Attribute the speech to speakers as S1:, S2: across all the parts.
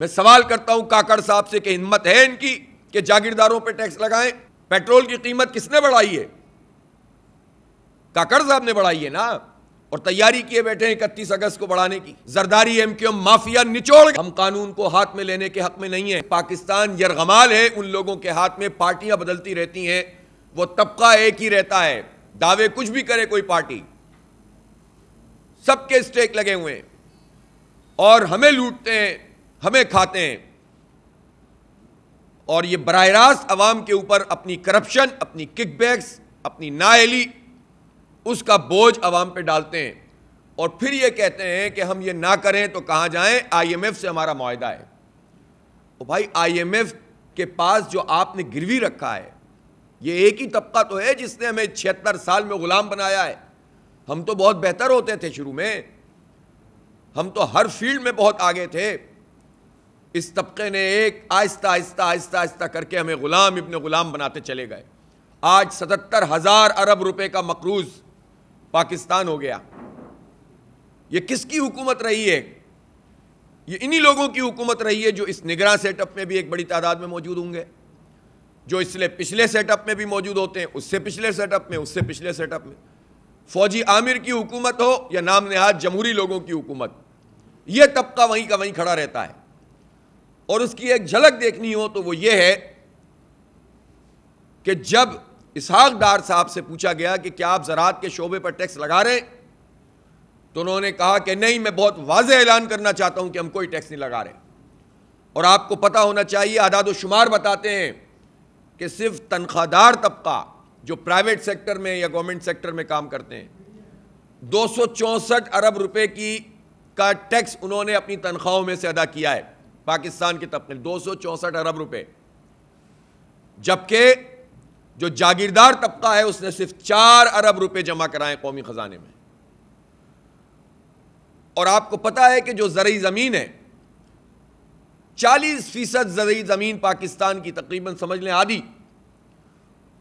S1: میں سوال کرتا ہوں کاکڑ صاحب سے کہ ہمت ہے ان کی کہ جاگیرداروں پہ ٹیکس لگائیں؟ پیٹرول کی قیمت کس نے بڑھائی ہے؟ کاکڑ صاحب نے بڑھائی ہے نا، اور تیاری کیے بیٹھے ہیں 31 اگست کو بڑھانے کی۔ Zardari M Q M mafia نچوڑ، ہم قانون کو ہاتھ میں لینے کے حق میں نہیں ہیں۔ پاکستان یرغمال ہے ان لوگوں کے ہاتھ میں، پارٹیاں بدلتی رہتی ہیں، وہ طبقہ ایک ہی رہتا ہے، دعوے کچھ بھی کرے کوئی پارٹی، سب کے اسٹیک لگے ہوئے ہیں اور ہمیں لوٹتے ہیں، ہمیں کھاتے ہیں، اور یہ براہ راست عوام کے اوپر اپنی کرپشن، اپنی کک بیکس، اپنی نااہلی، اس کا بوجھ عوام پہ ڈالتے ہیں، اور پھر یہ کہتے ہیں کہ ہم یہ نہ کریں تو کہاں جائیں؟ آئی ایم ایف سے ہمارا معاہدہ ہے۔ تو بھائی آئی ایم ایف کے پاس جو آپ نے گروی رکھا ہے، یہ ایک ہی طبقہ تو ہے جس نے ہمیں 76 سال میں غلام بنایا ہے۔ ہم تو بہت بہتر ہوتے تھے شروع میں، ہم تو ہر فیلڈ میں بہت آگے تھے، اس طبقے نے ایک آہستہ آہستہ آہستہ آہستہ کر کے ہمیں غلام ابن غلام بناتے چلے گئے۔ آج 77,000 ارب روپے کا مقروض پاکستان ہو گیا۔ یہ کس کی حکومت رہی ہے؟ یہ انہی لوگوں کی حکومت رہی ہے جو اس نگراں سیٹ اپ میں بھی ایک بڑی تعداد میں موجود ہوں گے، جو اس لیے پچھلے سیٹ اپ میں بھی موجود ہوتے ہیں، اس سے پچھلے سیٹ اپ میں، اس سے پچھلے سیٹ اپ میں۔ فوجی عامر کی حکومت ہو یا نام نہاد جمہوری لوگوں کی حکومت، یہ طبقہ وہیں کا وہیں کھڑا رہتا ہے۔ اور اس کی ایک جھلک دیکھنی ہو تو وہ یہ ہے کہ جب اسحاق ڈار صاحب سے پوچھا گیا کہ کیا آپ زراعت کے شعبے پر ٹیکس لگا رہے ہیں، تو انہوں نے کہا کہ نہیں، میں بہت واضح اعلان کرنا چاہتا ہوں کہ ہم کوئی ٹیکس نہیں لگا رہے۔ اور آپ کو پتہ ہونا چاہیے، اعداد و شمار بتاتے ہیں کہ صرف تنخواہ دار طبقہ جو پرائیویٹ سیکٹر میں یا گورنمنٹ سیکٹر میں کام کرتے ہیں، 264 ارب روپے کا ٹیکس انہوں نے اپنی تنخواہوں میں سے ادا کیا ہے پاکستان کے طبقے نے، 264 ارب روپے، جبکہ جو جاگیردار طبقہ ہے اس نے صرف 4 ارب روپے جمع کرائے قومی خزانے میں۔ اور آپ کو پتا ہے کہ جو زرعی زمین ہے، 40% زرعی زمین پاکستان کی تقریباً سمجھ لیں آدھی،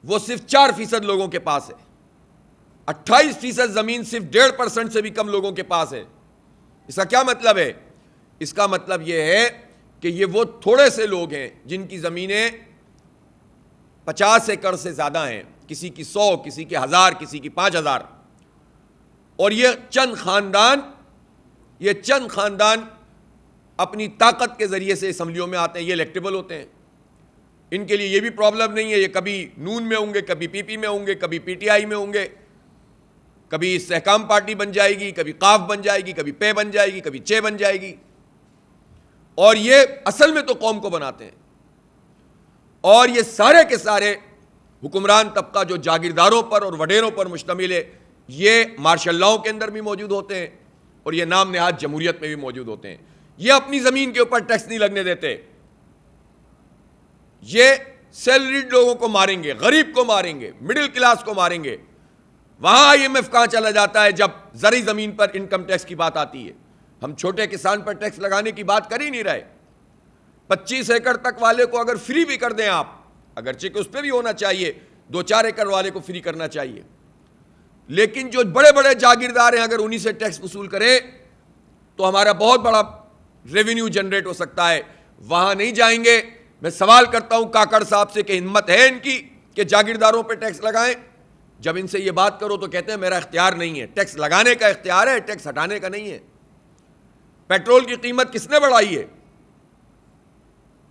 S1: وہ صرف 4% لوگوں کے پاس ہے۔ 28% زمین صرف 1.5% سے بھی کم لوگوں کے پاس ہے۔ اس کا کیا مطلب ہے؟ اس کا مطلب یہ ہے کہ یہ وہ تھوڑے سے لوگ ہیں جن کی زمینیں 50 ایکڑ سے زیادہ ہیں، کسی کی 100، کسی کی 1000، کسی کی 5000، اور یہ چند خاندان اپنی طاقت کے ذریعے سے اسمبلیوں میں آتے ہیں، یہ الیکٹیبل ہوتے ہیں۔ ان کے لیے یہ بھی پرابلم نہیں ہے، یہ کبھی نون میں ہوں گے، کبھی پی پی میں ہوں گے، کبھی پی ٹی آئی میں ہوں گے، کبھی استحکام پارٹی بن جائے گی، کبھی قاف بن جائے گی، کبھی پے بن جائے گی، کبھی چے بن جائے گی، اور یہ اصل میں تو قوم کو بناتے ہیں۔ اور یہ سارے کے سارے حکمران طبقہ جو جاگیرداروں پر اور وڈیروں پر مشتمل ہے، یہ مارشل لاؤ کے اندر بھی موجود ہوتے ہیں اور یہ نام نہاد جمہوریت میں بھی موجود ہوتے ہیں۔ یہ اپنی زمین کے اوپر ٹیکس نہیں لگنے دیتے، یہ سیلریڈ لوگوں کو ماریں گے، غریب کو ماریں گے، مڈل کلاس کو ماریں گے۔ وہاں آئی ایم ایف کہاں چلا جاتا ہے جب زرعی زمین پر انکم ٹیکس کی بات آتی ہے؟ ہم چھوٹے کسان پر ٹیکس لگانے کی بات کر ہی نہیں رہے۔ 25 ایکڑ تک والے کو اگر فری بھی کر دیں آپ، اگرچہ کہ اس پہ بھی ہونا چاہیے، 2-4 ایکڑ والے کو فری کرنا چاہیے، لیکن جو بڑے بڑے جاگیردار ہیں اگر انہی سے ٹیکس وصول کریں تو ہمارا بہت بڑا ریونیو جنریٹ ہو سکتا ہے۔ وہاں نہیں جائیں گے۔ میں سوال کرتا ہوں کاکڑ صاحب سے کہ ہمت ہے ان کی کہ جاگیرداروں پہ ٹیکس لگائیں؟ جب ان سے یہ بات کرو تو کہتے ہیں میرا اختیار نہیں ہے۔ ٹیکس لگانے کا اختیار ہے، ٹیکس ہٹانے کا نہیں ہے۔ پیٹرول کی قیمت کس نے بڑھائی ہے؟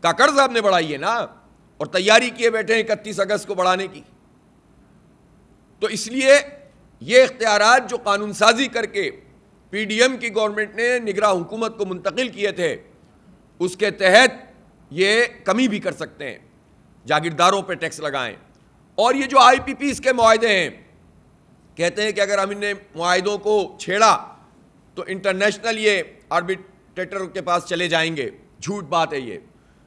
S1: کاکڑ صاحب نے بڑھائی ہے نا، اور تیاری کیے بیٹھے ہیں 31 اگست کو بڑھانے کی۔ تو اس لیے یہ اختیارات جو قانون سازی کر کے پی ڈی ایم کی گورنمنٹ نے نگراں حکومت کو منتقل کیے تھے، اس کے تحت یہ کمی بھی کر سکتے ہیں، جاگیرداروں پہ ٹیکس لگائیں۔ اور یہ جو آئی پی پیز کے معاہدے ہیں، کہتے ہیں کہ اگر ہم نے معاہدوں کو چھیڑا تو انٹرنیشنل یہ آربیٹریٹر کے پاس چلے جائیں گے۔ جھوٹ بات ہے یہ۔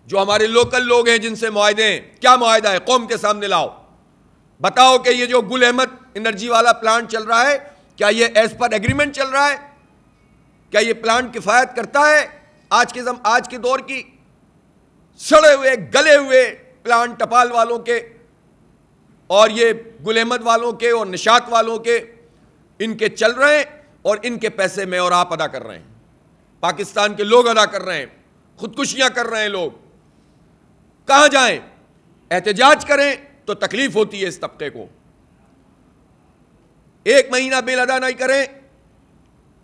S1: جو ہمارے لوکل لوگ ہیں جن سے معاہدے ہیں، کیا معاہدہ ہے؟ قوم کے سامنے لاؤ، بتاؤ کہ یہ جو گل احمد انرجی والا پلانٹ چل رہا ہے، کیا یہ ایز پر ایگریمنٹ چل رہا ہے؟ کیا یہ پلانٹ کفایت کرتا ہے آج کے دور کی؟ سڑے ہوئے گلے ہوئے پلانٹ ٹپال والوں کے اور یہ گل احمد والوں کے اور نشاط والوں کے، ان کے چل رہے ہیں، اور ان کے پیسے میں اور آپ ادا کر رہے ہیں، پاکستان کے لوگ ادا کر رہے ہیں۔ خودکشیاں کر رہے ہیں لوگ. کہاں جائیں؟ احتجاج کریں تو تکلیف ہوتی ہے اس طبقے کو. 1 مہینہ بل ادا نہیں کریں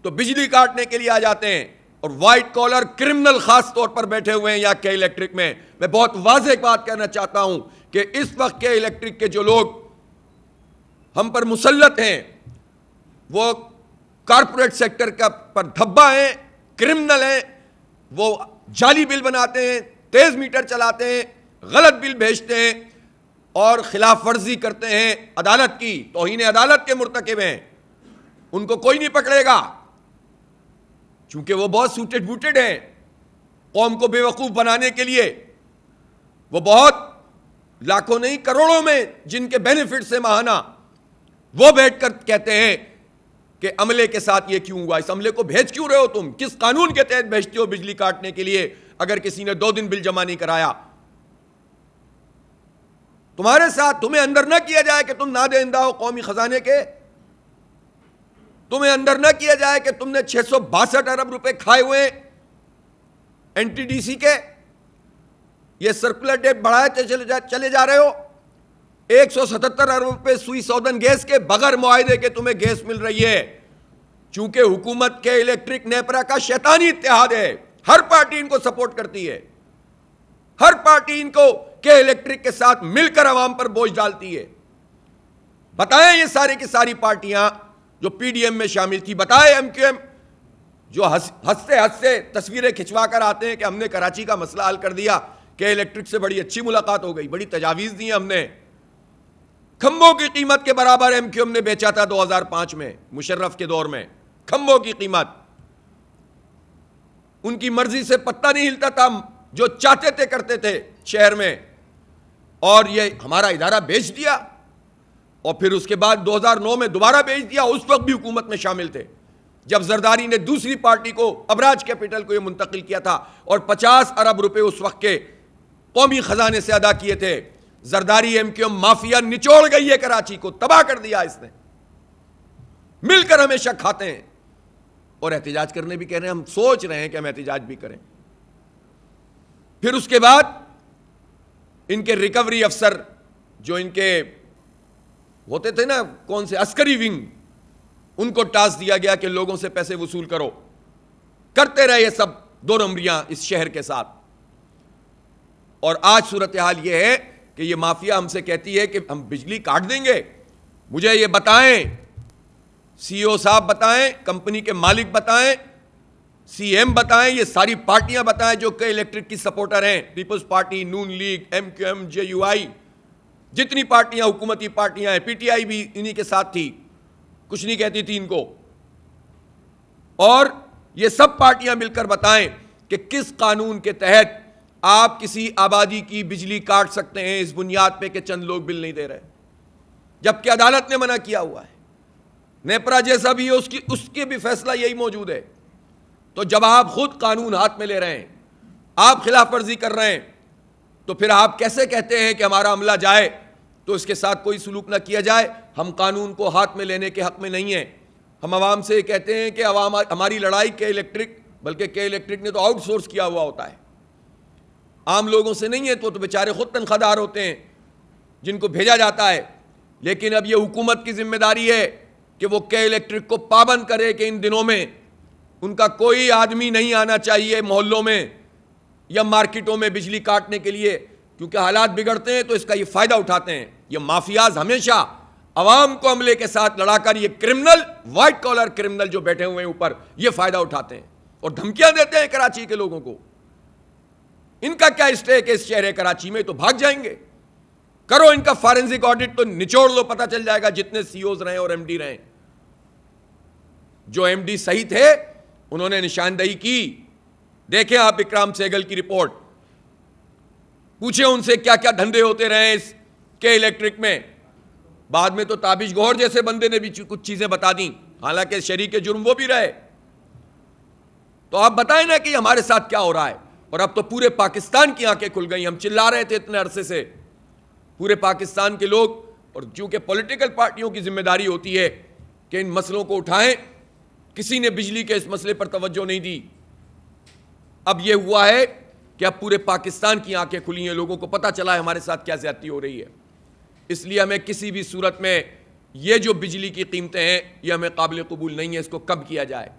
S1: تو بجلی کاٹنے کے لیے آ جاتے ہیں, اور وائٹ کالر کرمنل خاص طور پر بیٹھے ہوئے ہیں یہاں کے الیکٹرک میں. میں بہت واضح بات کہنا چاہتا ہوں کہ اس وقت کے الیکٹرک کے جو لوگ ہم پر مسلط ہیں وہ کارپوریٹ سیکٹر کا پر دھبا ہیں, کرمنل ہیں. وہ جعلی بل بناتے ہیں, تیز میٹر چلاتے ہیں, غلط بل بھیجتے ہیں اور خلاف ورزی کرتے ہیں عدالت کی, توہین عدالت کے مرتکب ہیں. ان کو کوئی نہیں پکڑے گا چونکہ وہ بہت سوٹڈ بوٹڈ ہیں قوم کو بے وقوف بنانے کے لیے. وہ بہت لاکھوں نہیں کروڑوں میں جن کے بینیفٹ سے ماہانہ وہ بیٹھ کر کہتے ہیں کہ عملے کے ساتھ یہ کیوں ہوا, اس عملے کو بھیج کیوں رہے ہو تم, کس قانون کے تحت بھیجتے ہو بجلی کاٹنے کے لیے اگر کسی نے 2 دن بل جمع نہیں کرایا. تمہارے ساتھ تمہیں اندر نہ کیا جائے کہ تم نادہندہ ہو قومی خزانے کے, تمہیں اندر نہ کیا جائے کہ تم نے 662 ارب روپے کھائے ہوئے این ٹی ڈی سی کے, یہ سرکولر ڈیٹ بڑھائے چلے جا رہے ہو. 177 ارب روپے سوئی سودن گیس کے بغیر معاہدے کے تمہیں گیس مل رہی ہے. چونکہ حکومت کے الیکٹرک نیپرا کا شیطانی اتحاد ہے, ہر پارٹی ان کو سپورٹ کرتی ہے, ہر پارٹی ان کو کہ الیکٹرک کے ساتھ مل کر عوام پر بوجھ ڈالتی ہے. بتائیں یہ ساری کی ساری پارٹیاں جو پی ڈی ایم میں شامل تھی, بتائیں ایم کیو ایم جو ہنستے تصویریں کھنچوا کر آتے ہیں کہ ہم نے کراچی کا مسئلہ حل کر دیا, کہ الیکٹرک سے بڑی اچھی ملاقات ہو گئی, بڑی تجاویز دی ہم نے. کھمبوں کی قیمت کے برابر ایم کیو ایم نے بیچا تھا 2005 میں مشرف کے دور میں, کھمبوں کی قیمت. ان کی مرضی سے پتہ نہیں ہلتا تھا, جو چاہتے تھے کرتے تھے شہر میں, اور یہ ہمارا ادارہ بیچ دیا. اور پھر اس کے بعد 2009 میں دوبارہ بیچ دیا. اس وقت بھی حکومت میں شامل تھے جب زرداری نے دوسری پارٹی کو ابراج کیپٹل کو یہ منتقل کیا تھا, اور 50 ارب روپے اس وقت کے قومی خزانے سے ادا کیے تھے. Zardari M Q M mafia نچوڑ گئی ہے کراچی کو, تباہ کر دیا اس نے. مل کر ہمیشہ کھاتے ہیں اور احتجاج کرنے بھی کہہ رہے ہیں. ہم سوچ رہے ہیں کہ ہم احتجاج بھی کریں. پھر اس کے بعد ان کے ریکوری افسر جو ان کے ہوتے تھے نا, کون سے عسکری ونگ, ان کو ٹاسک دیا گیا کہ لوگوں سے پیسے وصول کرو. کرتے رہے یہ سب 2 نمبریاں اس شہر کے ساتھ. اور آج صورتحال یہ ہے کہ یہ مافیا ہم سے کہتی ہے کہ ہم بجلی کاٹ دیں گے. مجھے یہ بتائیں, سی او صاحب بتائیں, کمپنی کے مالک بتائیں, سی ایم بتائیں, یہ ساری پارٹیاں بتائیں جو کہ الیکٹرک کی سپورٹر ہیں, Peoples Party, Noon League, M Q M, J U I, جتنی پارٹیاں حکومتی پارٹیاں ہیں, پی ٹی آئی بھی انہی کے ساتھ تھی, کچھ نہیں کہتی تھی ان کو. اور یہ سب پارٹیاں مل کر بتائیں کہ کس قانون کے تحت آپ کسی آبادی کی بجلی کاٹ سکتے ہیں اس بنیاد پہ کہ چند لوگ بل نہیں دے رہے, جبکہ عدالت نے منع کیا ہوا ہے. نیپرا جیسا بھی ہے, اس کے بھی فیصلہ یہی موجود ہے. تو جب آپ خود قانون ہاتھ میں لے رہے ہیں, آپ خلاف ورزی کر رہے ہیں, تو پھر آپ کیسے کہتے ہیں کہ ہمارا عملہ جائے تو اس کے ساتھ کوئی سلوک نہ کیا جائے؟ ہم قانون کو ہاتھ میں لینے کے حق میں نہیں ہیں. ہم عوام سے کہتے ہیں کہ عوام ہماری لڑائی کے الیکٹرک, بلکہ کے الیکٹرک نے تو آؤٹ سورس کیا ہوا ہوتا ہے, عام لوگوں سے نہیں ہے. تو بیچارے خود تنخواہ دار ہوتے ہیں جن کو بھیجا جاتا ہے. لیکن اب یہ حکومت کی ذمہ داری ہے کہ وہ کے الیکٹرک کو پابند کرے کہ ان دنوں میں ان کا کوئی آدمی نہیں آنا چاہیے محلوں میں یا مارکیٹوں میں بجلی کاٹنے کے لیے, کیونکہ حالات بگڑتے ہیں تو اس کا یہ فائدہ اٹھاتے ہیں. یہ مافیاز ہمیشہ عوام کو عملے کے ساتھ لڑا کر, یہ کرمنل, وائٹ کالر کرمنل جو بیٹھے ہوئے ہیں اوپر, یہ فائدہ اٹھاتے ہیں اور دھمکیاں دیتے ہیں کراچی کے لوگوں کو. ان کا کیا اسٹیک ہے اس شہر کراچی میں؟ تو بھاگ جائیں گے. کرو ان کا فارنزک آڈٹ تو نچوڑ لو, پتہ چل جائے گا جتنے سی اوز رہے اور ایم ڈی رہے. جو ایم ڈی صحیح تھے انہوں نے نشاندہی کی. دیکھیں آپ اکرام سہگل کی رپورٹ, پوچھیں ان سے کیا کیا دھندے ہوتے رہے اس کے الیکٹرک میں. بعد میں تو تابش گوہر جیسے بندے نے بھی کچھ چیزیں بتا دیں, حالانکہ شریک جرم وہ بھی رہے. تو آپ بتائیں نا کہ ہمارے ساتھ کیا ہو رہا ہے. اور اب تو پورے پاکستان کی آنکھیں کھل گئی. ہم چلا رہے تھے اتنے عرصے سے, پورے پاکستان کے لوگ, اور چونکہ پولیٹیکل پارٹیوں کی ذمہ داری ہوتی ہے کہ ان مسئلوں کو اٹھائیں, کسی نے بجلی کے اس مسئلے پر توجہ نہیں دی. اب یہ ہوا ہے کہ اب پورے پاکستان کی آنکھیں کھلی ہیں, لوگوں کو پتہ چلا ہے ہمارے ساتھ کیا زیادتی ہو رہی ہے. اس لیے ہمیں کسی بھی صورت میں یہ جو بجلی کی قیمتیں ہیں یہ ہمیں قابل قبول نہیں ہے, اس کو کم کیا جائے.